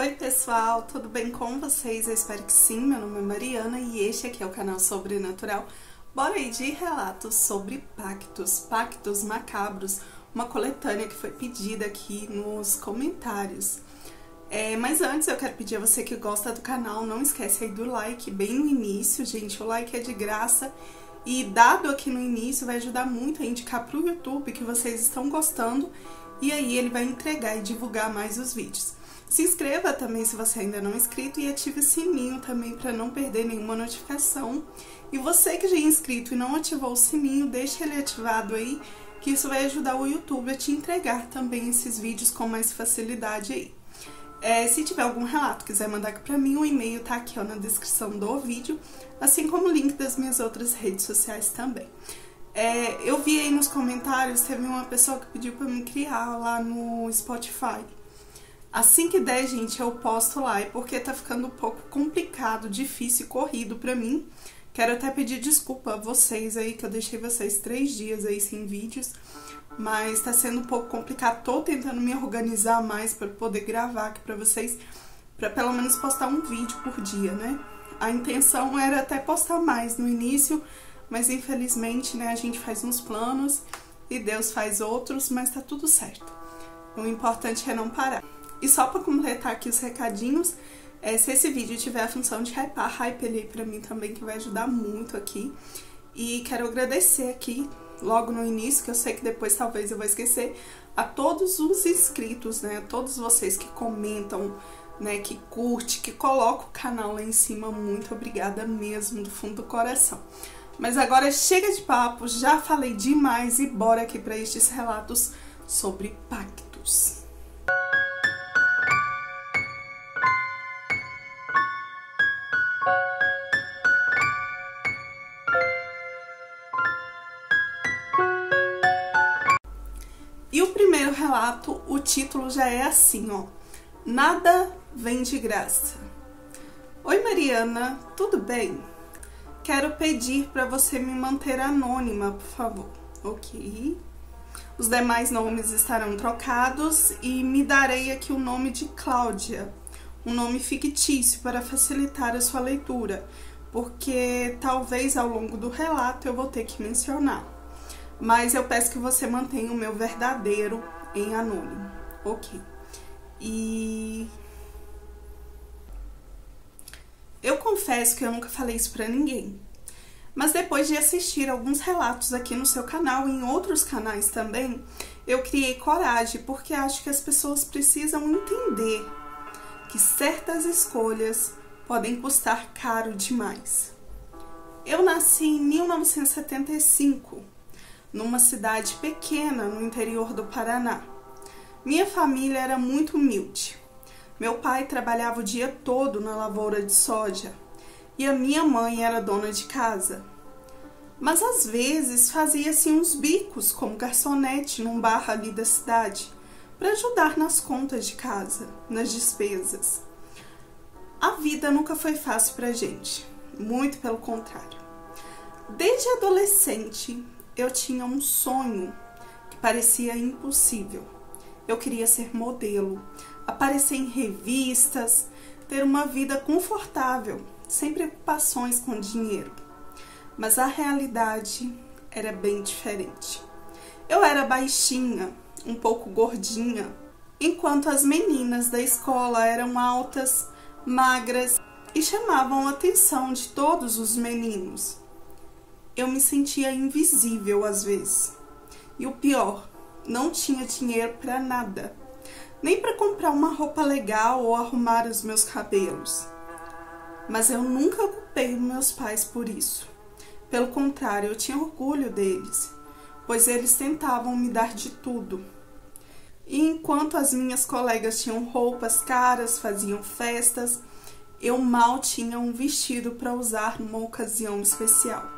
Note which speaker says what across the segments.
Speaker 1: Oi pessoal, tudo bem com vocês? Eu espero que sim, meu nome é Mariana e este aqui é o canal Sobrenatural. Bora aí de relatos sobre pactos macabros, uma coletânea que foi pedida aqui nos comentários. Mas antes eu quero pedir a você que gosta do canal, não esquece aí do like bem no início, gente, o like é de graça. E dado aqui no início vai ajudar muito a indicar para o YouTube que vocês estão gostando e aí ele vai entregar e divulgar mais os vídeos. Se inscreva também se você ainda não é inscrito e ative o sininho também para não perder nenhuma notificação. E você que já é inscrito e não ativou o sininho, deixa ele ativado aí, que isso vai ajudar o YouTube a te entregar também esses vídeos com mais facilidade aí. Se tiver algum relato, quiser mandar aqui pra mim, o e-mail tá aqui ó, na descrição do vídeo, assim como o link das minhas outras redes sociais também. Eu vi aí nos comentários, teve uma pessoa que pediu pra me criar lá no Spotify. Assim que der, gente, eu posto lá, porque tá ficando um pouco complicado, difícil e corrido pra mim. Quero até pedir desculpa a vocês aí, que eu deixei vocês 3 dias aí sem vídeos. Mas tá sendo um pouco complicado, tô tentando me organizar mais para poder gravar aqui pra vocês, para pelo menos postar um vídeo por dia, né? A intenção era até postar mais no início, mas infelizmente, né, a gente faz uns planos e Deus faz outros, mas tá tudo certo. O importante é não parar. E só para completar aqui os recadinhos, se esse vídeo tiver a função de hypar, hype ele aí pra mim também, que vai ajudar muito aqui. E quero agradecer aqui, logo no início, que eu sei que depois talvez eu vou esquecer, a todos os inscritos, né, a todos vocês que comentam, né, que curte, que colocam o canal lá em cima, muito obrigada mesmo, do fundo do coração. Mas agora chega de papo, já falei demais e bora aqui para estes relatos sobre pactos. E o primeiro relato, o título já é assim, ó. Nada vem de graça. Oi Mariana, tudo bem? Quero pedir para você me manter anônima, por favor. Ok. Os demais nomes estarão trocados e me darei aqui o nome de Cláudia, um nome fictício para facilitar a sua leitura, porque talvez ao longo do relato eu vou ter que mencionar. Mas eu peço que você mantenha o meu verdadeiro em anônimo, ok? E eu confesso que eu nunca falei isso pra ninguém. Mas depois de assistir alguns relatos aqui no seu canal e em outros canais também, eu criei coragem, porque acho que as pessoas precisam entender que certas escolhas podem custar caro demais. Eu nasci em 1975. Numa cidade pequena no interior do Paraná. Minha família era muito humilde. Meu pai trabalhava o dia todo na lavoura de soja e a minha mãe era dona de casa. Mas às vezes fazia-se uns bicos como garçonete num bar ali da cidade para ajudar nas contas de casa, nas despesas. A vida nunca foi fácil pra gente, muito pelo contrário. Desde adolescente, eu tinha um sonho que parecia impossível. Eu queria ser modelo, aparecer em revistas, ter uma vida confortável, sem preocupações com dinheiro. Mas a realidade era bem diferente. Eu era baixinha, um pouco gordinha, enquanto as meninas da escola eram altas, magras e chamavam a atenção de todos os meninos. Eu me sentia invisível às vezes. E o pior, não tinha dinheiro para nada. Nem para comprar uma roupa legal ou arrumar os meus cabelos. Mas eu nunca culpei meus pais por isso. Pelo contrário, eu tinha orgulho deles, pois eles tentavam me dar de tudo. E enquanto as minhas colegas tinham roupas caras, faziam festas, eu mal tinha um vestido para usar numa ocasião especial.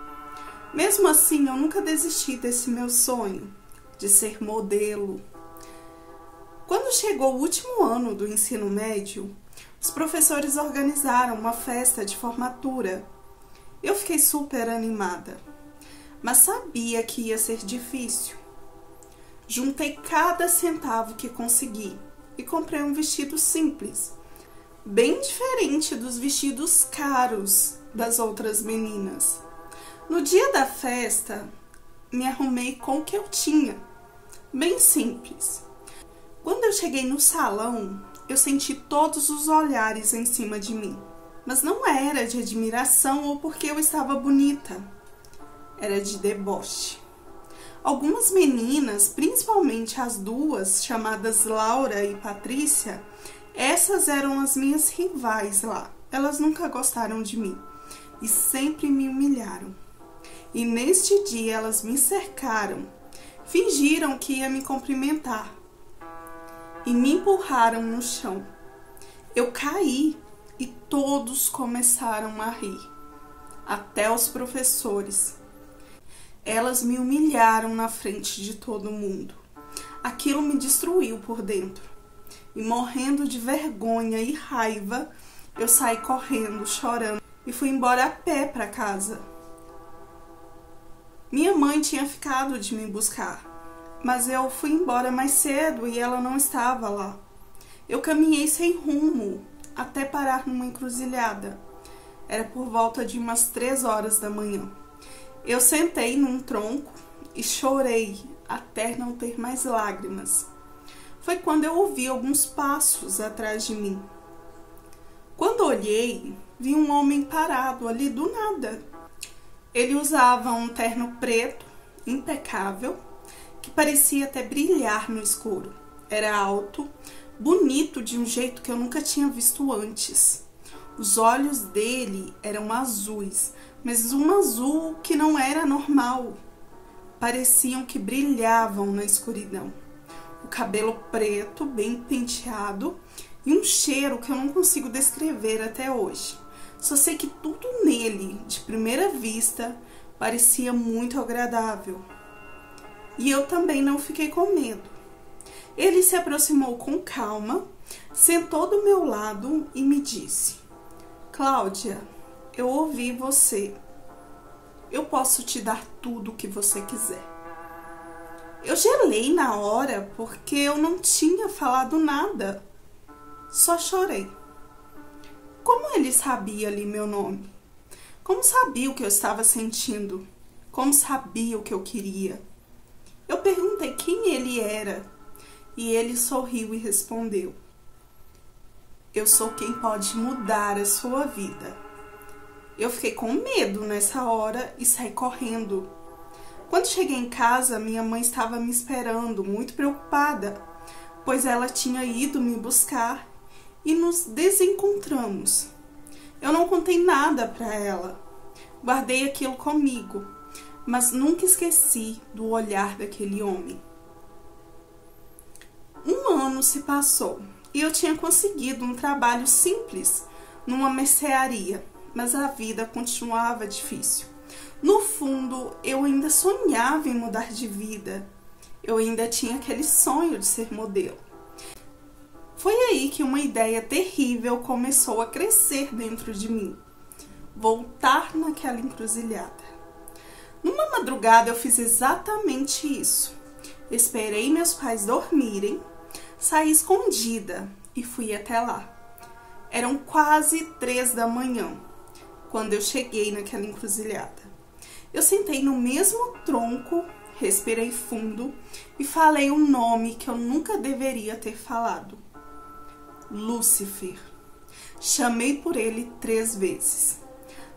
Speaker 1: Mesmo assim, eu nunca desisti desse meu sonho, de ser modelo. Quando chegou o último ano do ensino médio, os professores organizaram uma festa de formatura. Eu fiquei super animada, mas sabia que ia ser difícil. Juntei cada centavo que consegui e comprei um vestido simples, bem diferente dos vestidos caros das outras meninas. No dia da festa, me arrumei com o que eu tinha, bem simples. Quando eu cheguei no salão, eu senti todos os olhares em cima de mim, mas não era de admiração ou porque eu estava bonita, era de deboche. Algumas meninas, principalmente as duas, chamadas Laura e Patrícia, essas eram as minhas rivais lá. Elas nunca gostaram de mim e sempre me humilharam. E neste dia elas me cercaram, fingiram que ia me cumprimentar e me empurraram no chão. Eu caí e todos começaram a rir, até os professores. Elas me humilharam na frente de todo mundo. Aquilo me destruiu por dentro. E morrendo de vergonha e raiva, eu saí correndo, chorando e fui embora a pé para casa. Minha mãe tinha ficado de me buscar, mas eu fui embora mais cedo e ela não estava lá. Eu caminhei sem rumo até parar numa encruzilhada. Era por volta de umas 3 horas da manhã. Eu sentei num tronco e chorei até não ter mais lágrimas. Foi quando eu ouvi alguns passos atrás de mim. Quando olhei, vi um homem parado ali do nada. Ele usava um terno preto, impecável, que parecia até brilhar no escuro. Era alto, bonito de um jeito que eu nunca tinha visto antes. Os olhos dele eram azuis, mas um azul que não era normal. Pareciam que brilhavam na escuridão. O cabelo preto, bem penteado, e um cheiro que eu não consigo descrever até hoje. Só sei que tudo nele, de primeira vista, parecia muito agradável. E eu também não fiquei com medo. Ele se aproximou com calma, sentou do meu lado e me disse: Cláudia, eu ouvi você. Eu posso te dar tudo o que você quiser. Eu gelei na hora porque eu não tinha falado nada. Só chorei. Como ele sabia ali meu nome? Como sabia o que eu estava sentindo? Como sabia o que eu queria? Eu perguntei quem ele era e ele sorriu e respondeu: Eu sou quem pode mudar a sua vida. Eu fiquei com medo nessa hora e saí correndo. Quando cheguei em casa, minha mãe estava me esperando, muito preocupada, pois ela tinha ido me buscar e nos desencontramos. Eu não contei nada para ela, guardei aquilo comigo, mas nunca esqueci do olhar daquele homem. 1 ano se passou e eu tinha conseguido um trabalho simples numa mercearia, mas a vida continuava difícil. No fundo, eu ainda sonhava em mudar de vida. Eu ainda tinha aquele sonho de ser modelo. Foi aí que uma ideia terrível começou a crescer dentro de mim. Voltar naquela encruzilhada. Numa madrugada eu fiz exatamente isso. Esperei meus pais dormirem, saí escondida e fui até lá. Eram quase 3 da manhã, quando eu cheguei naquela encruzilhada. Eu sentei no mesmo tronco, respirei fundo e falei um nome que eu nunca deveria ter falado. Lúcifer. Chamei por ele 3 vezes.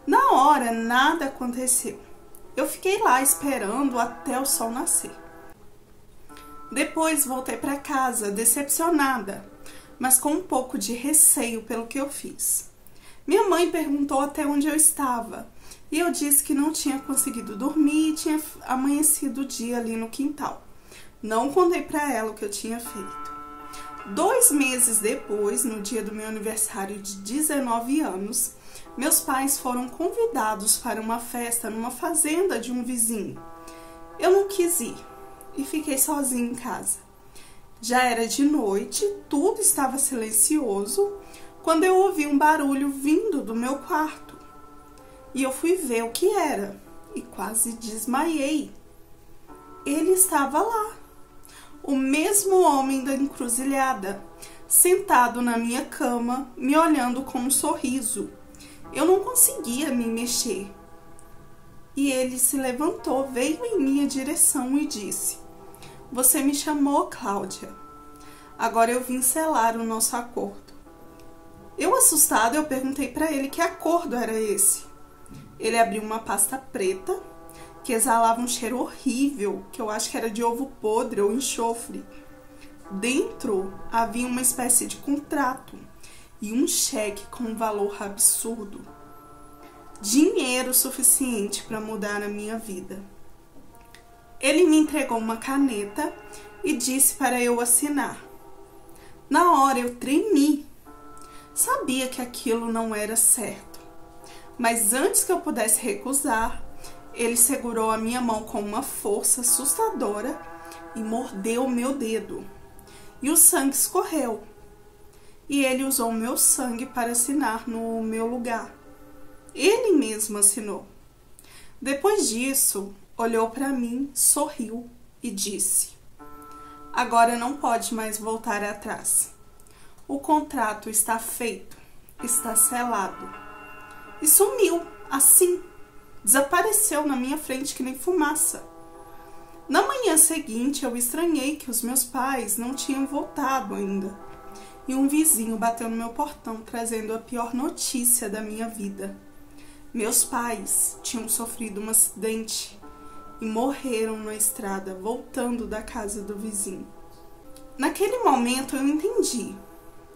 Speaker 1: Na hora, nada aconteceu. Eu fiquei lá esperando até o sol nascer. Depois voltei para casa, decepcionada, mas com um pouco de receio pelo que eu fiz. Minha mãe perguntou até onde eu estava e eu disse que não tinha conseguido dormir e tinha amanhecido o dia ali no quintal. Não contei para ela o que eu tinha feito. 2 meses depois, no dia do meu aniversário de 19 anos, meus pais foram convidados para uma festa numa fazenda de um vizinho. Eu não quis ir e fiquei sozinha em casa. Já era de noite, tudo estava silencioso, quando eu ouvi um barulho vindo do meu quarto. E eu fui ver o que era e quase desmaiei. Ele estava lá, o mesmo homem da encruzilhada, sentado na minha cama, me olhando com um sorriso. Eu não conseguia me mexer. E ele se levantou, veio em minha direção e disse: "Você me chamou, Cláudia. Agora eu vim selar o nosso acordo." Eu, assustada, eu perguntei para ele que acordo era esse. Ele abriu uma pasta preta que exalava um cheiro horrível, que eu acho que era de ovo podre ou enxofre. Dentro havia uma espécie de contrato e um cheque com um valor absurdo. Dinheiro suficiente para mudar a minha vida. Ele me entregou uma caneta e disse para eu assinar. Na hora eu tremi. Sabia que aquilo não era certo. Mas antes que eu pudesse recusar, ele segurou a minha mão com uma força assustadora e mordeu o meu dedo. E o sangue escorreu. E ele usou o meu sangue para assinar no meu lugar. Ele mesmo assinou. Depois disso, olhou para mim, sorriu e disse: "Agora não pode mais voltar atrás. O contrato está feito, está selado." E sumiu, assim. Desapareceu na minha frente que nem fumaça. Na manhã seguinte, eu estranhei que os meus pais não tinham voltado ainda. E um vizinho bateu no meu portão, trazendo a pior notícia da minha vida. Meus pais tinham sofrido um acidente e morreram na estrada, voltando da casa do vizinho. Naquele momento eu entendi.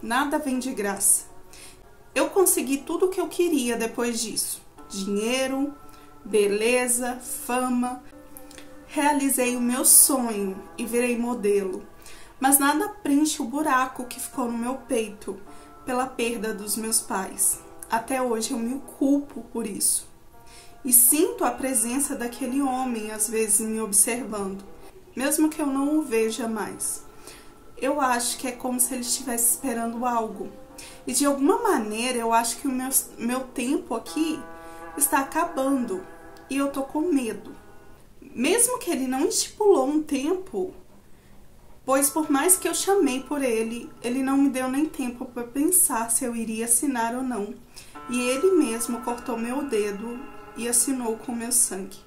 Speaker 1: Nada vem de graça. Eu consegui tudo o que eu queria depois disso. Dinheiro, beleza, fama. Realizei o meu sonho e virei modelo. Mas nada preenche o buraco que ficou no meu peito pela perda dos meus pais. Até hoje eu me culpo por isso. E sinto a presença daquele homem às vezes me observando, mesmo que eu não o veja mais. Eu acho que é como se ele estivesse esperando algo. E de alguma maneira eu acho que o meu tempo aqui está acabando. E eu tô com medo. Mesmo que ele não estipulou um tempo, pois por mais que eu chamei por ele, ele não me deu nem tempo para pensar se eu iria assinar ou não. E ele mesmo cortou meu dedo e assinou com meu sangue.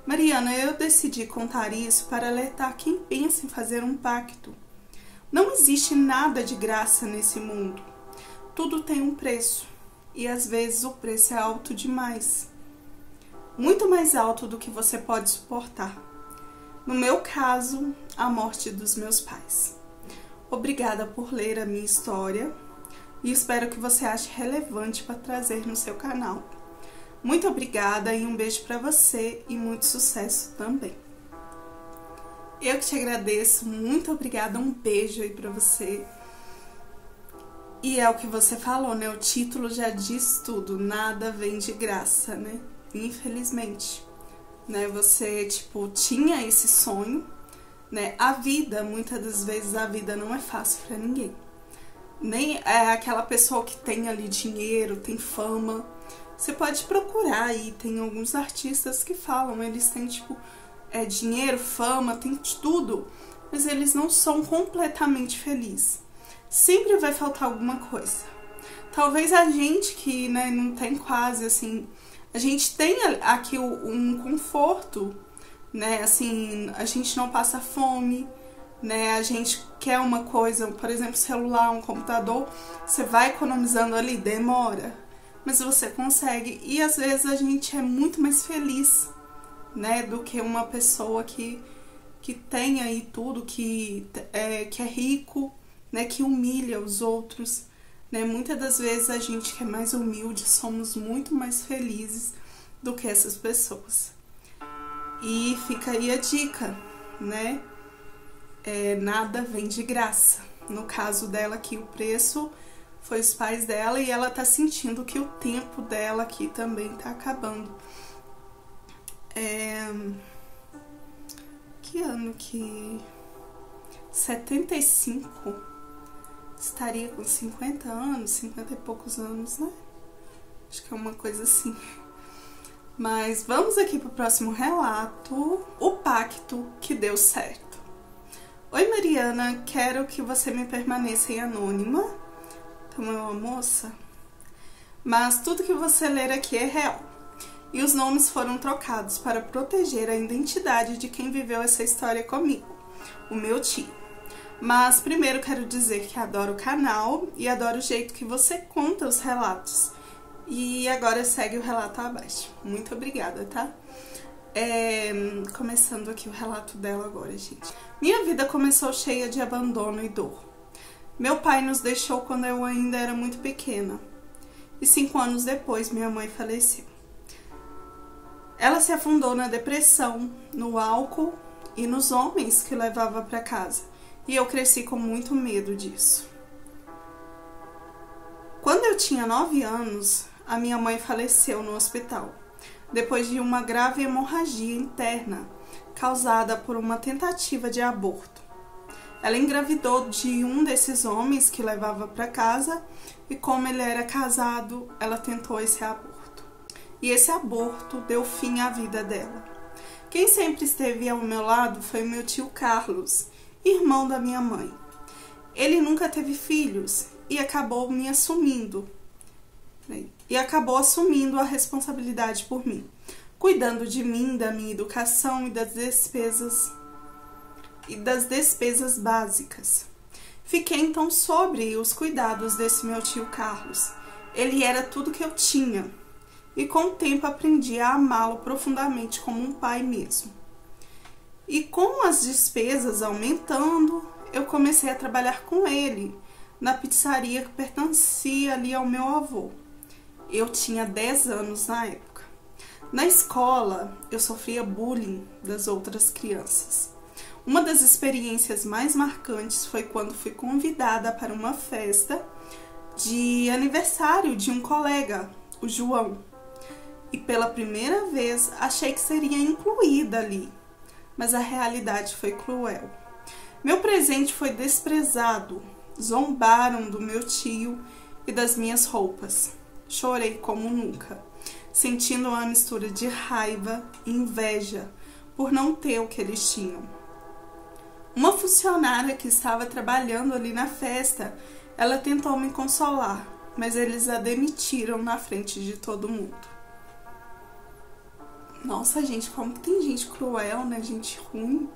Speaker 1: Mariana, eu decidi contar isso para alertar quem pensa em fazer um pacto. Não existe nada de graça nesse mundo. Tudo tem um preço. E às vezes o preço é alto demais. Muito mais alto do que você pode suportar. No meu caso, a morte dos meus pais. Obrigada por ler a minha história e espero que você ache relevante para trazer no seu canal. Muito obrigada e um beijo para você e muito sucesso também. Eu que te agradeço, muito obrigada, um beijo aí para você. E é o que você falou, né? O título já diz tudo, nada vem de graça, né? Infelizmente, né? Você, tipo, tinha esse sonho, né? A vida, muitas das vezes, a vida não é fácil pra ninguém. Nem é aquela pessoa que tem ali dinheiro, tem fama. Você pode procurar aí, tem alguns artistas que falam, eles têm, tipo, dinheiro, fama, tem tudo, mas eles não são completamente felizes. Sempre vai faltar alguma coisa. Talvez a gente que, né, não tem quase, assim, a gente tem aqui um conforto, né, assim, a gente não passa fome, né, a gente quer uma coisa, por exemplo, celular, um computador, você vai economizando ali, demora, mas você consegue, e às vezes a gente é muito mais feliz, né, do que uma pessoa que tem aí tudo, que é rico, né, que humilha os outros, né, muitas das vezes a gente que é mais humilde somos muito mais felizes do que essas pessoas. E fica aí a dica, né, nada vem de graça. No caso dela aqui, o preço foi os pais dela e ela tá sentindo que o tempo dela aqui também tá acabando. Que ano que... 75, estaria com 50 anos, 50 e poucos anos, né? Acho que é uma coisa assim. Mas vamos aqui pro próximo relato. O pacto que deu certo. Oi Mariana, quero que você me permaneça em anônima. Então é uma moça. Mas tudo que você ler aqui é real. E os nomes foram trocados para proteger a identidade de quem viveu essa história comigo, o meu tio. Mas primeiro quero dizer que adoro o canal e adoro o jeito que você conta os relatos. E agora segue o relato abaixo. Muito obrigada, tá? Começando aqui o relato dela agora, gente. Minha vida começou cheia de abandono e dor. Meu pai nos deixou quando eu ainda era muito pequena. E 5 anos depois, minha mãe faleceu. Ela se afundou na depressão, no álcool e nos homens que levava para casa. E eu cresci com muito medo disso. Quando eu tinha 9 anos, a minha mãe faleceu no hospital, depois de uma grave hemorragia interna causada por uma tentativa de aborto. Ela engravidou de um desses homens que levava para casa e, como ele era casado, ela tentou esse aborto. E esse aborto deu fim à vida dela. Quem sempre esteve ao meu lado foi meu tio Carlos, irmão da minha mãe. Ele nunca teve filhos e acabou assumindo a responsabilidade por mim, cuidando de mim, da minha educação e das despesas básicas. Fiquei então sobre os cuidados desse meu tio Carlos. Ele era tudo que eu tinha e com o tempo aprendi a amá-lo profundamente como um pai mesmo. E com as despesas aumentando, eu comecei a trabalhar com ele na pizzaria que pertencia ali ao meu avô. Eu tinha 10 anos na época. Na escola, eu sofria bullying das outras crianças. Uma das experiências mais marcantes foi quando fui convidada para uma festa de aniversário de um colega, o João. E pela primeira vez achei que seria incluída ali, mas a realidade foi cruel. Meu presente foi desprezado, zombaram do meu tio e das minhas roupas. Chorei como nunca, sentindo uma mistura de raiva e inveja por não ter o que eles tinham. Uma funcionária que estava trabalhando ali na festa, ela tentou me consolar, mas eles a demitiram na frente de todo mundo. Nossa, gente, como que tem gente cruel, né? Gente ruim.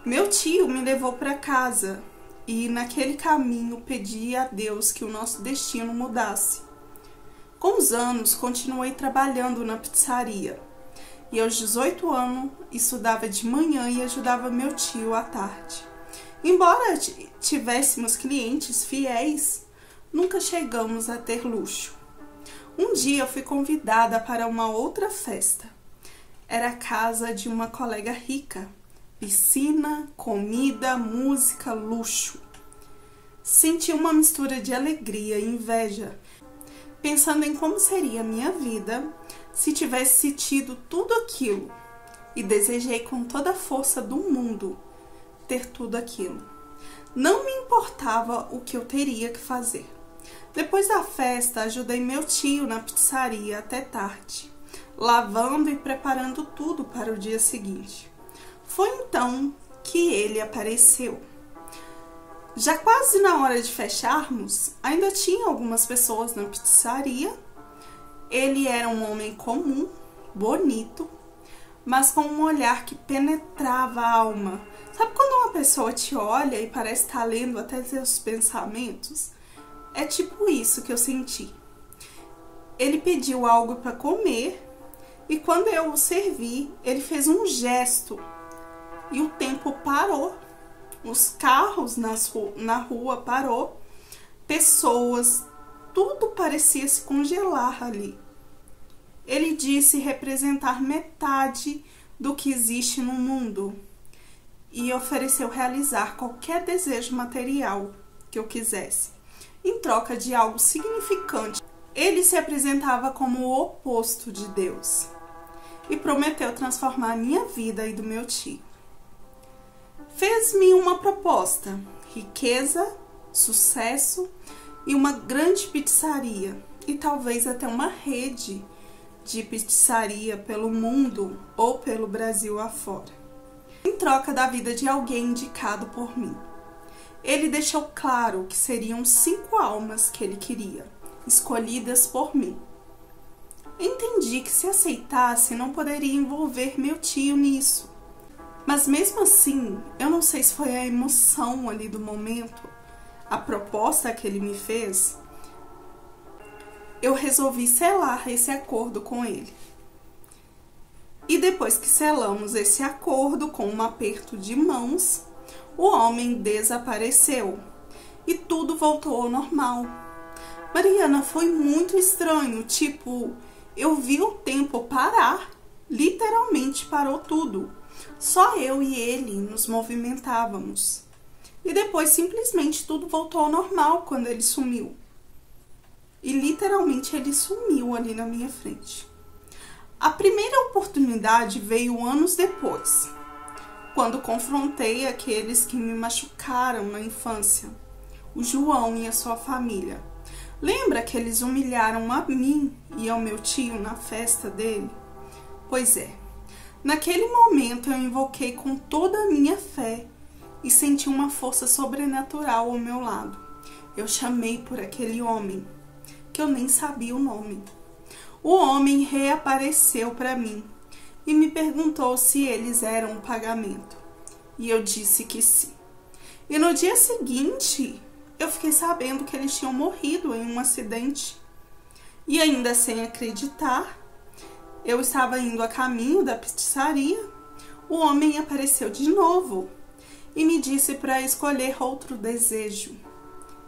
Speaker 1: Meu tio me levou para casa. E naquele caminho pedi a Deus que o nosso destino mudasse. Com os anos, continuei trabalhando na pizzaria. E aos 18 anos, estudava de manhã e ajudava meu tio à tarde. Embora tivéssemos clientes fiéis, nunca chegamos a ter luxo. Um dia eu fui convidada para uma outra festa. Era a casa de uma colega rica. Piscina, comida, música, luxo. Senti uma mistura de alegria e inveja, pensando em como seria a minha vida se tivesse tido tudo aquilo, e desejei com toda a força do mundo ter tudo aquilo. Não me importava o que eu teria que fazer. Depois da festa, ajudei meu tio na pizzaria até tarde, lavando e preparando tudo para o dia seguinte. Foi então que ele apareceu. Já quase na hora de fecharmos, ainda tinha algumas pessoas na pizzaria. Ele era um homem comum, bonito, mas com um olhar que penetrava a alma. Sabe quando uma pessoa te olha e parece estar lendo até seus pensamentos? É tipo isso que eu senti. Ele pediu algo para comer e quando eu o servi, ele fez um gesto. E o tempo parou, os carros na rua parou, pessoas, tudo parecia se congelar ali. Ele disse representar metade do que existe no mundo e ofereceu realizar qualquer desejo material que eu quisesse, em troca de algo significante. Ele se apresentava como o oposto de Deus e prometeu transformar a minha vida e do meu tio. Fez-me uma proposta: riqueza, sucesso e uma grande pizzaria, e talvez até uma rede de pizzaria pelo mundo ou pelo Brasil afora. em troca da vida de alguém indicado por mim. Ele deixou claro que seriam 5 almas que ele queria, escolhidas por mim. Entendi que se aceitasse não poderia envolver meu tio nisso. Mas mesmo assim, eu não sei se foi a emoção ali do momento, a proposta que ele me fez, eu resolvi selar esse acordo com ele. E depois que selamos esse acordo com um aperto de mãos, o homem desapareceu e tudo voltou ao normal. Mariana, foi muito estranho, tipo, eu vi o tempo parar, literalmente parou tudo. Só eu e ele nos movimentávamos. E depois simplesmente tudo voltou ao normal quando ele sumiu. E literalmente ele sumiu ali na minha frente. A primeira oportunidade veio anos depois, quando confrontei aqueles que me machucaram na infância, o João e a sua família. Lembra que eles humilharam a mim e ao meu tio na festa dele? Pois é, naquele momento eu invoquei com toda a minha fé e senti uma força sobrenatural ao meu lado. Eu chamei por aquele homem, que eu nem sabia o nome. O homem reapareceu para mim e me perguntou se eles eram um pagamento. E eu disse que sim. E no dia seguinte, eu fiquei sabendo que eles tinham morrido em um acidente. E ainda sem acreditar, eu estava indo a caminho da pizzaria. O homem apareceu de novo e me disse para escolher outro desejo: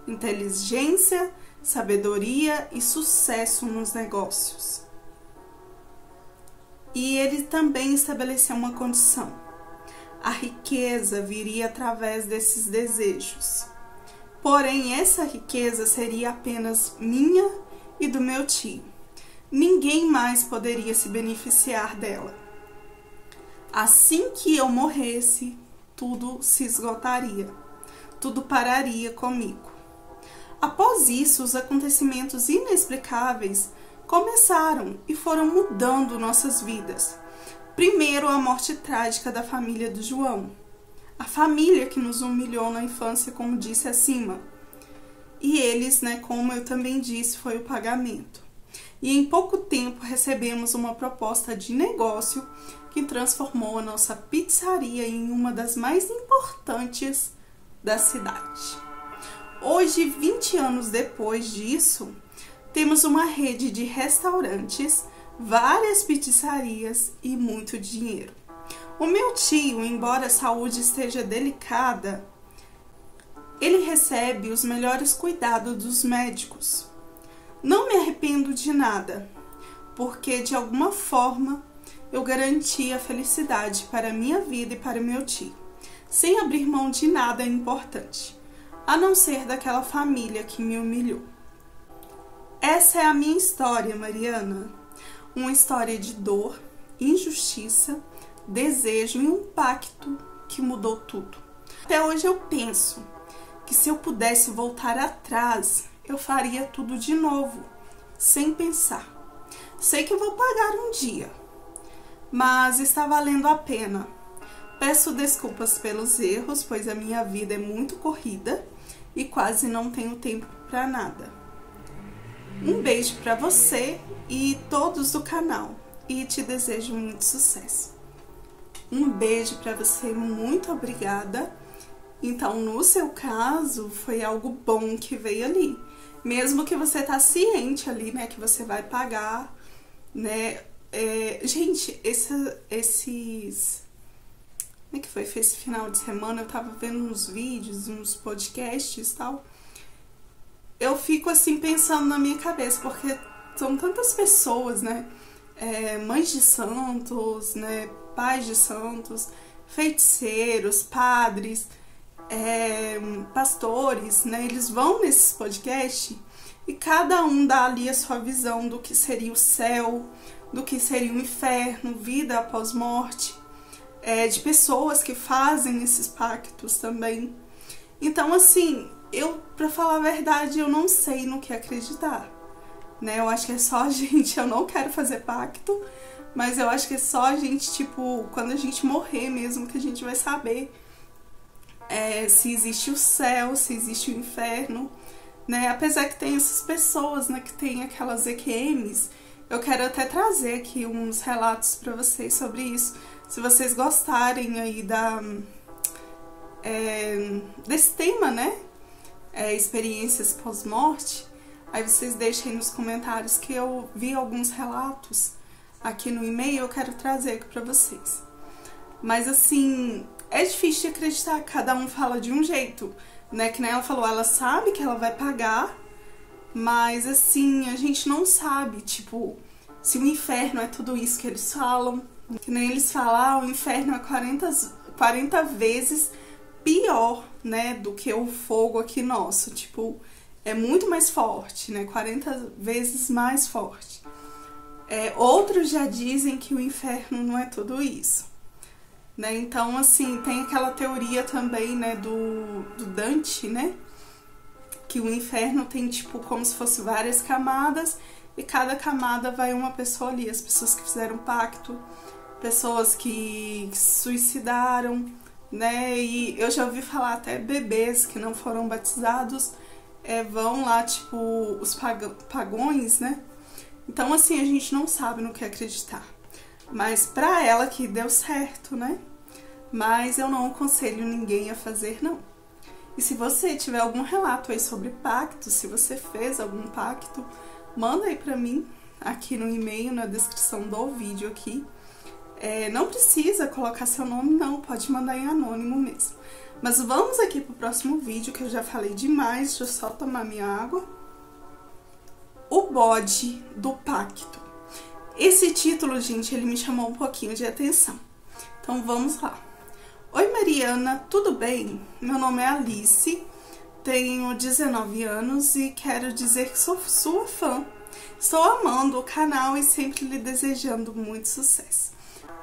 Speaker 1: inteligência, sabedoria e sucesso nos negócios. E ele também estabeleceu uma condição: a riqueza viria através desses desejos. Porém, essa riqueza seria apenas minha e do meu tio. Ninguém mais poderia se beneficiar dela. Assim que eu morresse, tudo se esgotaria, tudo pararia comigo. Após isso, os acontecimentos inexplicáveis começaram e foram mudando nossas vidas. Primeiro, a morte trágica da família do João. A família que nos humilhou na infância, como disse acima. E eles, como eu também disse, foi o pagamento. E em pouco tempo recebemos uma proposta de negócio que transformou a nossa pizzaria em uma das mais importantes da cidade. Hoje, 20 anos depois disso, temos uma rede de restaurantes, várias pizzarias e muito dinheiro. O meu tio, embora a saúde esteja delicada, ele recebe os melhores cuidados dos médicos. Não me arrependo de nada, porque de alguma forma eu garanti a felicidade para a minha vida e para meu tio, sem abrir mão de nada importante, a não ser daquela família que me humilhou. Essa é a minha história, Mariana. Uma história de dor, injustiça, desejo e um pacto que mudou tudo. Até hoje eu penso que se eu pudesse voltar atrás, eu faria tudo de novo, sem pensar. Sei que vou pagar um dia, mas está valendo a pena. Peço desculpas pelos erros, pois a minha vida é muito corrida e quase não tenho tempo para nada. Um beijo para você e todos do canal e te desejo muito sucesso. Um beijo para você, muito obrigada. Então, no seu caso, foi algo bom que veio ali. Mesmo que você tá ciente ali, que você vai pagar, gente, esses... Como é que foi? Esse final de semana eu tava vendo uns vídeos, uns podcasts e tal. Eu fico assim pensando na minha cabeça, porque são tantas pessoas, mães de santos, pais de santos, feiticeiros, padres, pastores, eles vão nesses podcasts e cada um dá ali a sua visão do que seria o céu, do que seria o inferno, vida após morte, de pessoas que fazem esses pactos também. Então, assim, pra falar a verdade, eu não sei no que acreditar, Eu acho que é só, gente, eu não quero fazer pacto, Mas eu acho que é só a gente, tipo, quando a gente morrer mesmo, que a gente vai saber se existe o céu, se existe o inferno, né? Apesar que tem essas pessoas, né, que tem aquelas EQMs, eu quero até trazer aqui uns relatos pra vocês sobre isso. Se vocês gostarem aí desse tema, né? Experiências pós-morte, aí vocês deixem nos comentários que eu vi alguns relatos aqui no e-mail, eu quero trazer aqui pra vocês. Mas assim, é difícil de acreditar, cada um fala de um jeito, né? Que nem ela falou, ela sabe que ela vai pagar, mas assim, a gente não sabe, tipo, se o inferno é tudo isso que eles falam. Que nem eles falam, o inferno é 40 vezes pior, né, do que o fogo aqui nosso. Tipo, é muito mais forte, né, 40 vezes mais forte. Outros já dizem que o inferno não é tudo isso, né? Então, assim, tem aquela teoria também, né, do Dante, né, que o inferno tem, tipo, como se fosse várias camadas, e cada camada vai uma pessoa ali, as pessoas que fizeram pacto, pessoas que se suicidaram, né, e eu já ouvi falar até bebês que não foram batizados, vão lá, tipo, os pagões, né? Então, assim, a gente não sabe no que acreditar. Mas pra ela que deu certo, né? Mas eu não aconselho ninguém a fazer, não. E se você tiver algum relato aí sobre pacto, se você fez algum pacto, manda aí pra mim, aqui no e-mail, na descrição do vídeo aqui. Não precisa colocar seu nome, não, pode mandar em anônimo mesmo. Mas vamos aqui pro próximo vídeo, que eu já falei demais, deixa eu só tomar minha água. O bode do pacto. Esse título, gente, ele me chamou um pouquinho de atenção. Então vamos lá. Oi Mariana, tudo bem? Meu nome é Alice, tenho 19 anos e quero dizer que sou sua fã. Estou amando o canal e sempre lhe desejando muito sucesso.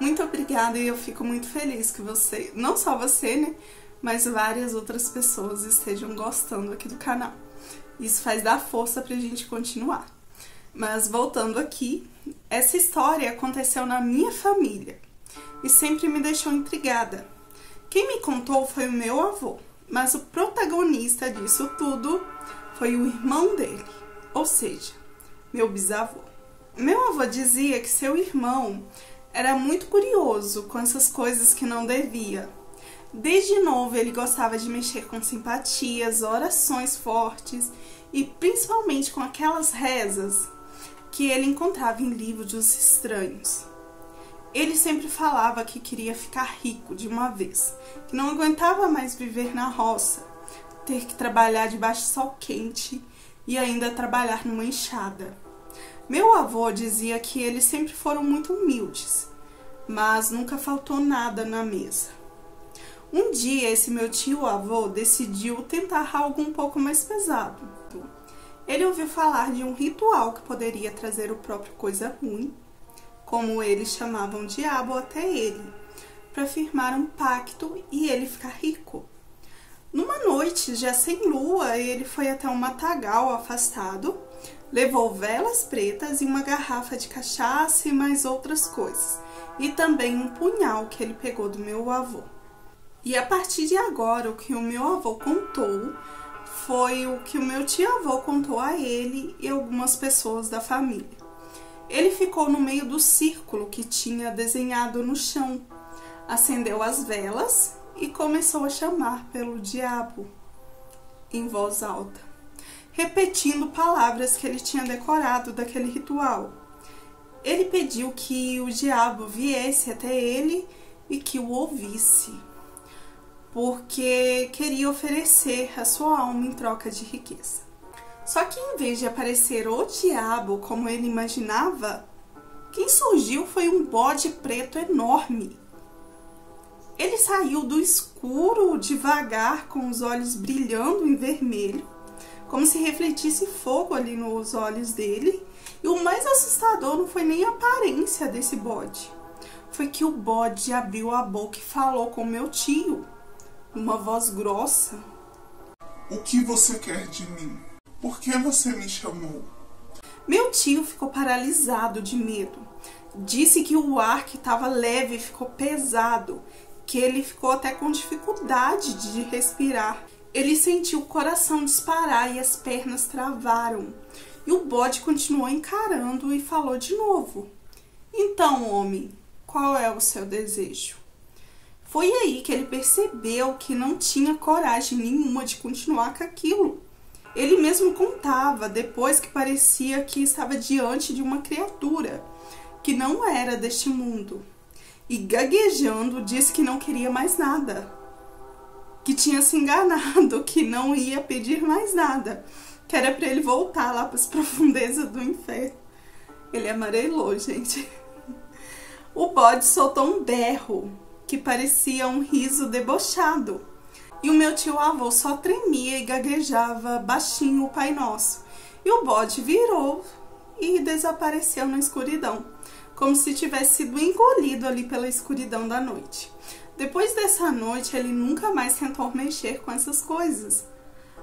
Speaker 1: Muito obrigada e eu fico muito feliz que você, não só você, né, mas várias outras pessoas estejam gostando aqui do canal. Isso faz dar força pra gente continuar. Mas voltando aqui, essa história aconteceu na minha família e sempre me deixou intrigada. Quem me contou foi o meu avô, mas o protagonista disso tudo foi o irmão dele, ou seja, meu bisavô. Meu avô dizia que seu irmão era muito curioso com essas coisas que não devia. Desde novo ele gostava de mexer com simpatias, orações fortes e principalmente com aquelas rezas que ele encontrava em livros estranhos. Ele sempre falava que queria ficar rico de uma vez, que não aguentava mais viver na roça, ter que trabalhar debaixo do sol quente e ainda trabalhar numa enxada. Meu avô dizia que eles sempre foram muito humildes, mas nunca faltou nada na mesa. Um dia, esse meu tio-avô decidiu tentar algo um pouco mais pesado. Ele ouviu falar de um ritual que poderia trazer o próprio coisa ruim, como eles chamavam diabo, até ele, para firmar um pacto e ele ficar rico. Numa noite, já sem lua, ele foi até um matagal afastado, levou velas pretas e uma garrafa de cachaça e mais outras coisas, e também um punhal que ele pegou do meu avô. E a partir de agora, o que o meu avô contou foi o que o meu tio-avô contou a ele e algumas pessoas da família. Ele ficou no meio do círculo que tinha desenhado no chão, acendeu as velas e começou a chamar pelo diabo em voz alta, repetindo palavras que ele tinha decorado daquele ritual. Ele pediu que o diabo viesse até ele e que o ouvisse, porque queria oferecer a sua alma em troca de riqueza. Só que em vez de aparecer o diabo como ele imaginava, quem surgiu foi um bode preto enorme. Ele saiu do escuro devagar, com os olhos brilhando em vermelho, como se refletisse fogo ali nos olhos dele. E o mais assustador não foi nem a aparência desse bode, foi que o bode abriu a boca e falou com meu tio, numa voz grossa.
Speaker 2: O que você quer de mim? Por que você me chamou?
Speaker 1: Meu tio ficou paralisado de medo. Disse que o ar que estava leve ficou pesado, que ele ficou até com dificuldade de respirar. Ele sentiu o coração disparar e as pernas travaram. E o bode continuou encarando e falou de novo: então, homem, qual é o seu desejo? Foi aí que ele percebeu que não tinha coragem nenhuma de continuar com aquilo. Ele mesmo contava depois que parecia que estava diante de uma criatura que não era deste mundo. E gaguejando disse que não queria mais nada, que tinha se enganado, que não ia pedir mais nada, que era para ele voltar lá para as profundezas do inferno. Ele amarelou, gente. O bode soltou um berro que parecia um riso debochado. E o meu tio-avô só tremia e gaguejava baixinho o Pai Nosso. E o bode virou e desapareceu na escuridão, como se tivesse sido engolido ali pela escuridão da noite. Depois dessa noite, ele nunca mais tentou mexer com essas coisas.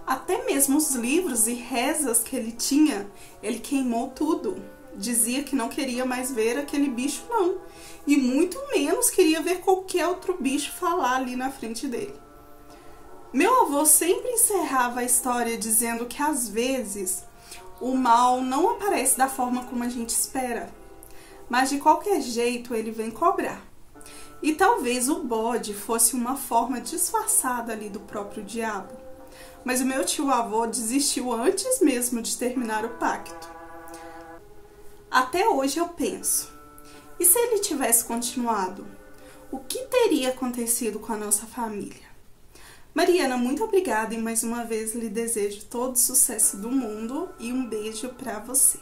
Speaker 1: Até mesmo os livros e rezas que ele tinha, ele queimou tudo. Dizia que não queria mais ver aquele bicho, não. E muito menos queria ver qualquer outro bicho falar ali na frente dele. Meu avô sempre encerrava a história dizendo que às vezes o mal não aparece da forma como a gente espera, mas de qualquer jeito ele vem cobrar. E talvez o bode fosse uma forma disfarçada ali do próprio diabo. Mas o meu tio-avô desistiu antes mesmo de terminar o pacto. Até hoje eu penso, e se ele tivesse continuado? O que teria acontecido com a nossa família? Mariana, muito obrigada e mais uma vez lhe desejo todo o sucesso do mundo e um beijo pra você.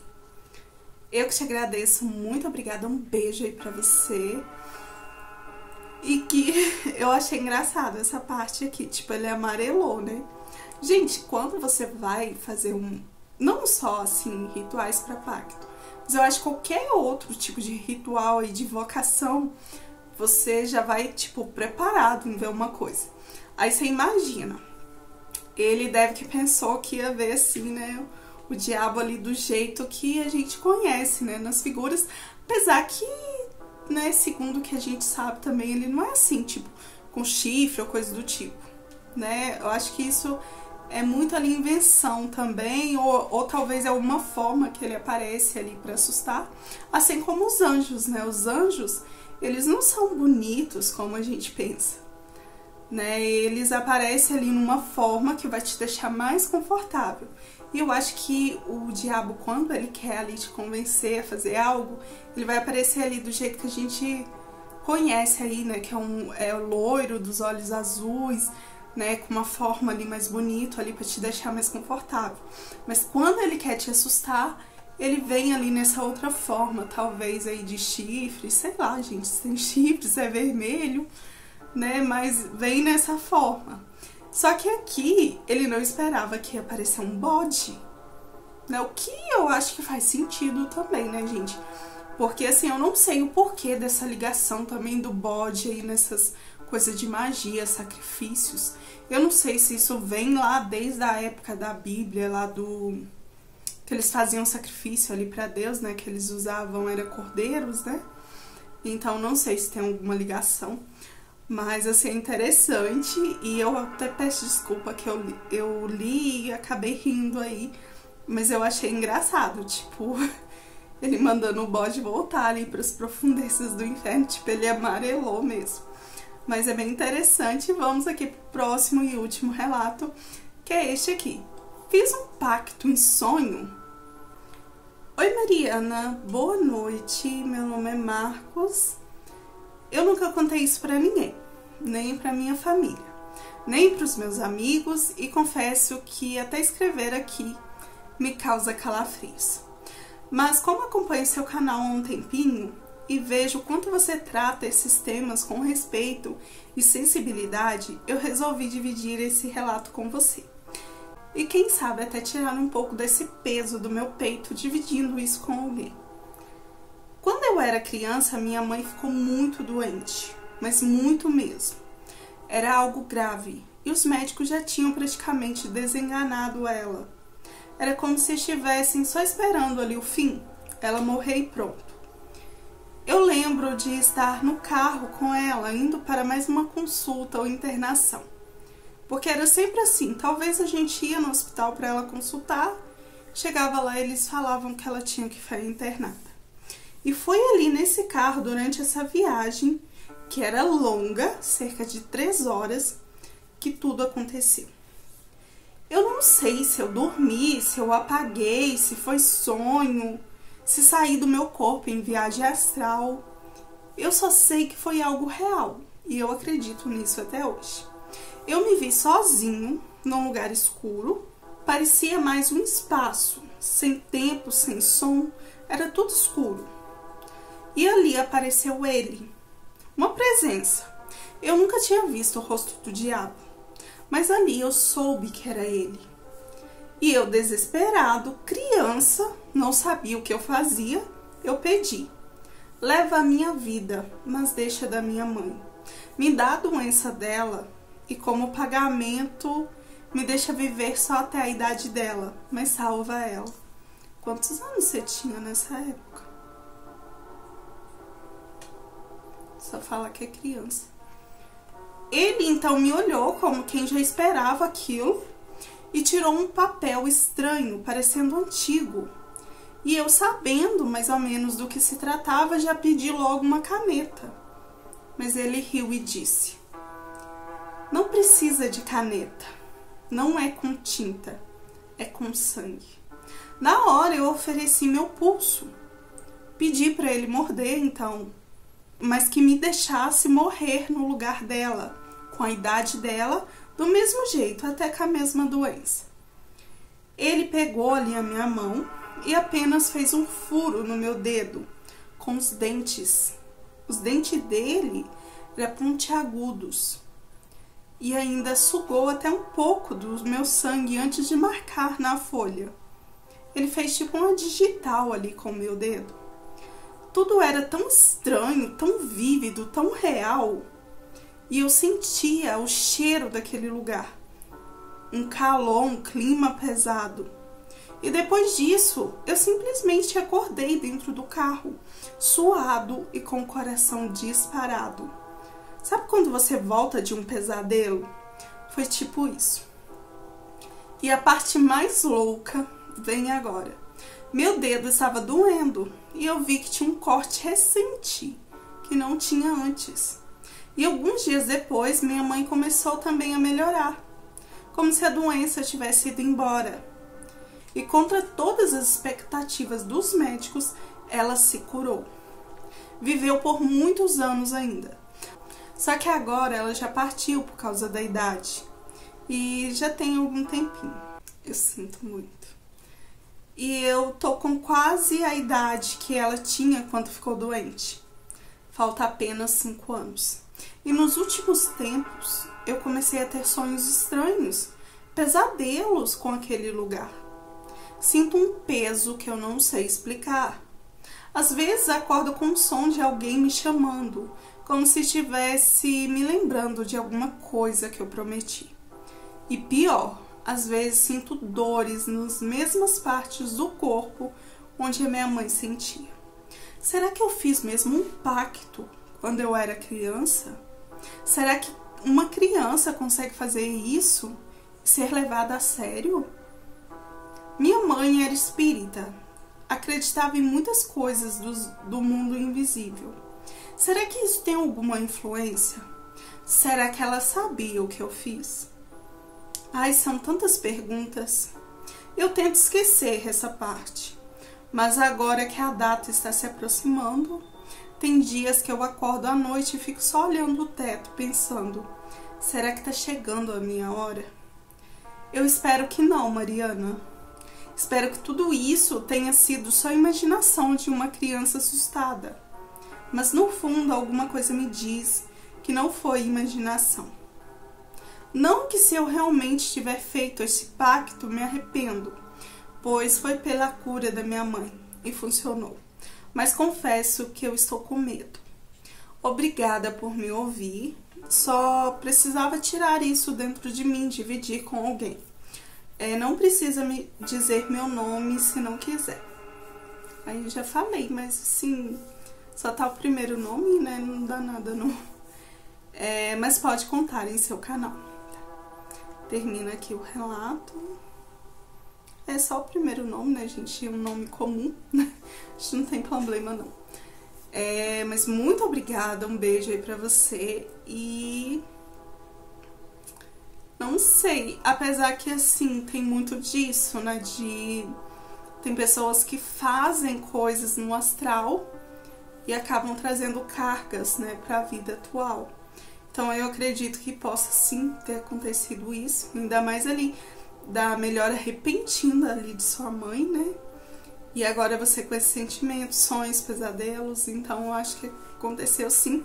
Speaker 1: Eu que te agradeço, muito obrigada, um beijo aí pra você. E que eu achei engraçado essa parte aqui, tipo, ele amarelou, né? Gente, quando você vai fazer não só assim, rituais pra pacto, mas eu acho que qualquer outro tipo de ritual e de vocação, você já vai, tipo, preparado em ver uma coisa. Aí você imagina, ele deve que pensou que ia ver assim, né, o diabo ali do jeito que a gente conhece, né, nas figuras, apesar que, né, segundo o que a gente sabe também, ele não é assim, tipo, com chifre ou coisa do tipo, né, eu acho que isso é muito ali invenção também, ou talvez é uma forma que ele aparece ali para assustar, assim como os anjos, né, os anjos, eles não são bonitos como a gente pensa. Né, eles aparecem ali numa forma que vai te deixar mais confortável. E eu acho que o diabo, quando ele quer ali te convencer a fazer algo, ele vai aparecer ali do jeito que a gente conhece aí, né, que é o loiro, dos olhos azuis, né, com uma forma ali mais bonita ali para te deixar mais confortável. Mas quando ele quer te assustar, ele vem ali nessa outra forma, talvez aí de chifre, sei lá, gente, se tem chifre, se é vermelho, né, mas vem nessa forma. Só que aqui ele não esperava que ia aparecer um bode, né, o que eu acho que faz sentido também, né, gente, porque assim, eu não sei o porquê dessa ligação também do bode aí nessas coisas de magia, sacrifícios. Eu não sei se isso vem lá desde a época da Bíblia, lá do que eles faziam sacrifício ali para Deus, né, que eles usavam, era cordeiros, né, então não sei se tem alguma ligação. Mas, assim, é interessante e eu até peço desculpa que eu li e acabei rindo aí, mas eu achei engraçado, tipo, ele mandando o bode voltar ali para as profundezas do inferno, tipo, ele amarelou mesmo. Mas é bem interessante. Vamos aqui pro próximo e último relato, que é este aqui. Fiz um pacto em sonho. Oi, Mariana, boa noite, meu nome é Marcos. Eu nunca contei isso pra ninguém, nem pra minha família, nem pros meus amigos, e confesso que até escrever aqui me causa calafrios. Mas como acompanho seu canal há um tempinho e vejo o quanto você trata esses temas com respeito e sensibilidade, eu resolvi dividir esse relato com você. E quem sabe até tirar um pouco desse peso do meu peito dividindo isso com alguém. Quando eu era criança, minha mãe ficou muito doente, mas muito mesmo. Era algo grave e os médicos já tinham praticamente desenganado ela. Era como se estivessem só esperando ali o fim, ela morrer e pronto. Eu lembro de estar no carro com ela, indo para mais uma consulta ou internação. Porque era sempre assim, talvez a gente ia no hospital para ela consultar, chegava lá e eles falavam que ela tinha que ficar internada. E foi ali nesse carro, durante essa viagem, que era longa, cerca de 3 horas, que tudo aconteceu. Eu não sei se eu dormi, se eu apaguei, se foi sonho, se saí do meu corpo em viagem astral. Eu só sei que foi algo real e eu acredito nisso até hoje. Eu me vi sozinho, num lugar escuro, parecia mais um espaço, sem tempo, sem som, era tudo escuro. E ali apareceu ele, uma presença. Eu nunca tinha visto o rosto do diabo, mas ali eu soube que era ele. E eu, desesperado, criança, não sabia o que eu fazia, eu pedi: leva a minha vida, mas deixa da minha mãe. Me dá a doença dela e como pagamento me deixa viver só até a idade dela, mas salva ela. Quantos anos você tinha nessa época? Só fala que é criança. Ele então me olhou como quem já esperava aquilo e tirou um papel estranho, parecendo antigo. E eu, sabendo mais ou menos do que se tratava, já pedi logo uma caneta. Mas ele riu e disse: não precisa de caneta, não é com tinta, é com sangue. Na hora eu ofereci meu pulso, pedi para ele morder então, mas que me deixasse morrer no lugar dela, com a idade dela, do mesmo jeito, até com a mesma doença. Ele pegou ali a minha mão e apenas fez um furo no meu dedo, com os dentes. Os dentes dele eram pontiagudos. E ainda sugou até um pouco do meu sangue antes de marcar na folha. Ele fez tipo uma digital ali com o meu dedo. Tudo era tão estranho, tão vívido, tão real. E eu sentia o cheiro daquele lugar. Um calor, um clima pesado. E depois disso, eu simplesmente acordei dentro do carro, suado e com o coração disparado. Sabe quando você volta de um pesadelo? Foi tipo isso. E a parte mais louca vem agora. Meu dedo estava doendo e eu vi que tinha um corte recente, que não tinha antes. E alguns dias depois, minha mãe começou também a melhorar, como se a doença tivesse ido embora. E contra todas as expectativas dos médicos, ela se curou. Viveu por muitos anos ainda. Só que agora ela já partiu por causa da idade. E já tem algum tempinho. Eu sinto muito. E eu tô com quase a idade que ela tinha quando ficou doente. Falta apenas 5 anos. E nos últimos tempos, eu comecei a ter sonhos estranhos, pesadelos com aquele lugar. Sinto um peso que eu não sei explicar. Às vezes acordo com o som de alguém me chamando, como se estivesse me lembrando de alguma coisa que eu prometi. E pior, às vezes sinto dores nas mesmas partes do corpo onde a minha mãe sentia. Será que eu fiz mesmo um pacto quando eu era criança? Será que uma criança consegue fazer isso e ser levada a sério? Minha mãe era espírita, acreditava em muitas coisas do mundo invisível. Será que isso tem alguma influência? Será que ela sabia o que eu fiz? Ai, são tantas perguntas. Eu tento esquecer essa parte, mas agora que a data está se aproximando, tem dias que eu acordo à noite e fico só olhando o teto, pensando: será que está chegando a minha hora? Eu espero que não, Mariana. Espero que tudo isso tenha sido só imaginação de uma criança assustada. Mas no fundo alguma coisa me diz que não foi imaginação. Não que se eu realmente tiver feito esse pacto me arrependo, pois foi pela cura da minha mãe e funcionou. Mas confesso que eu estou com medo. Obrigada por me ouvir, só precisava tirar isso dentro de mim, dividir com alguém. Não precisa me dizer meu nome se não quiser. Aí eu já falei, mas assim, Só tá o primeiro nome, né? Não dá nada, não. Mas pode contar em seu canal. Termina aqui o relato. É só o primeiro nome, né, gente? É um nome comum, né? A gente não tem problema, não. Mas muito obrigada, um beijo aí pra você. E... não sei, apesar que, assim, tem muito disso, né? Tem pessoas que fazem coisas no astral e acabam trazendo cargas, né, pra vida atual. Então eu acredito que possa sim ter acontecido isso, ainda mais ali da melhora repentina ali de sua mãe, né? E agora você com esses sentimentos, sonhos, pesadelos, então eu acho que aconteceu sim.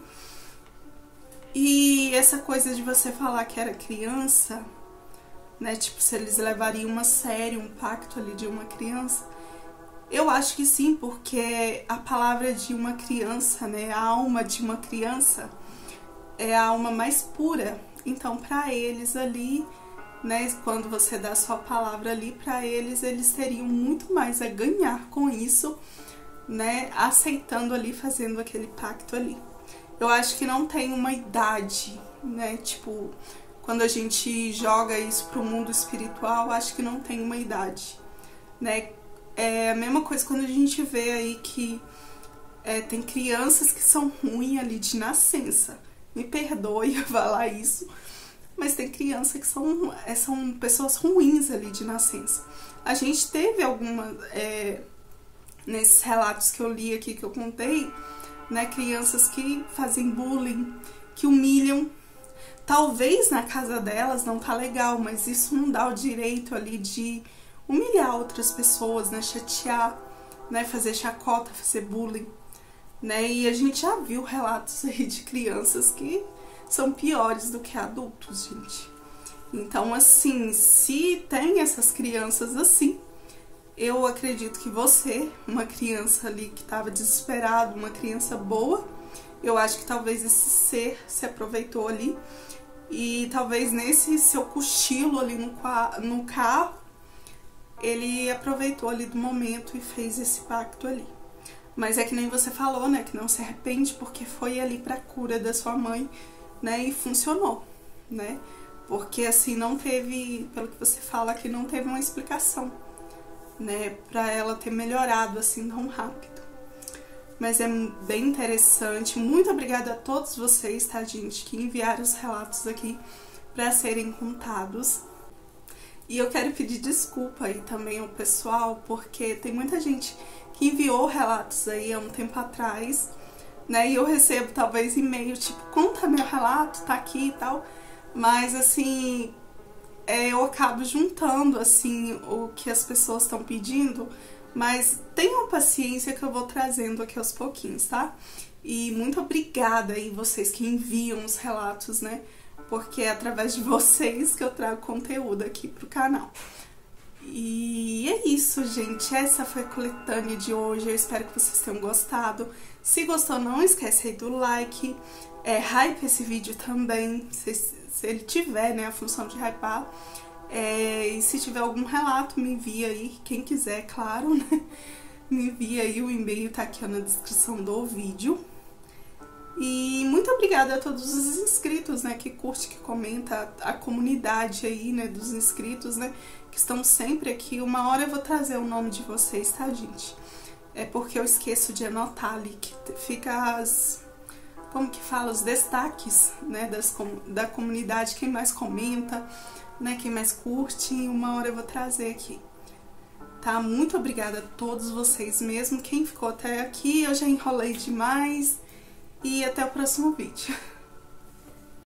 Speaker 1: E essa coisa de você falar que era criança, né? Tipo, se eles levariam a sério um pacto ali de uma criança, eu acho que sim, porque a palavra de uma criança, né? A alma de uma criança é a alma mais pura. Então, para eles ali, né, quando você dá a sua palavra ali para eles teriam muito mais a ganhar com isso, né, aceitando ali, fazendo aquele pacto ali. Eu acho que não tem uma idade, né, tipo, quando a gente joga isso pro mundo espiritual, acho que não tem uma idade, né. É a mesma coisa quando a gente vê aí que tem crianças que são ruins ali de nascença. Me perdoe eu falar isso, mas tem crianças que são pessoas ruins ali de nascença. A gente teve algumas, nesses relatos que eu li aqui, que eu contei, né, crianças que fazem bullying, que humilham. Talvez na casa delas não tá legal, mas isso não dá o direito ali de humilhar outras pessoas, né, chatear, né, fazer chacota, fazer bullying. Né? E a gente já viu relatos aí de crianças que são piores do que adultos, gente. Então, assim, se tem essas crianças assim, eu acredito que você, uma criança ali que estava desesperada, uma criança boa, eu acho que talvez esse ser se aproveitou ali e talvez nesse seu cochilo ali no carro, ele aproveitou ali do momento e fez esse pacto ali. Mas é que nem você falou, né, que não se arrepende porque foi ali pra cura da sua mãe, né, e funcionou, né, porque assim não teve, pelo que você fala, que não teve uma explicação, né, pra ela ter melhorado assim tão rápido. Mas é bem interessante, muito obrigada a todos vocês, tá, gente, que enviaram os relatos aqui pra serem contados. E eu quero pedir desculpa aí também ao pessoal, porque tem muita gente que enviou relatos aí há um tempo atrás, né, e eu recebo talvez e-mail tipo, conta meu relato, tá aqui e tal, mas assim, eu acabo juntando assim o que as pessoas estão pedindo, mas tenham paciência que eu vou trazendo aqui aos pouquinhos, tá? E muito obrigada aí vocês que enviam os relatos, né, porque é através de vocês que eu trago conteúdo aqui pro canal. E é isso, gente. Essa foi a coletânea de hoje. Eu espero que vocês tenham gostado. Se gostou, não esquece aí do like. Hype esse vídeo também, se ele tiver, né, a função de hypar. E se tiver algum relato, me envia aí. Quem quiser, claro, né? Me envia aí, o e-mail tá aqui na descrição do vídeo. E muito obrigada a todos os inscritos, né, que curte, que comenta, a comunidade aí, né, dos inscritos, né, que estão sempre aqui. Uma hora eu vou trazer o nome de vocês, tá, gente? É porque eu esqueço de anotar ali, que fica como que fala, os destaques, né, da comunidade, quem mais comenta, né, quem mais curte, uma hora eu vou trazer aqui. Tá? Muito obrigada a todos vocês mesmo, quem ficou até aqui, eu já enrolei demais. E até o próximo vídeo.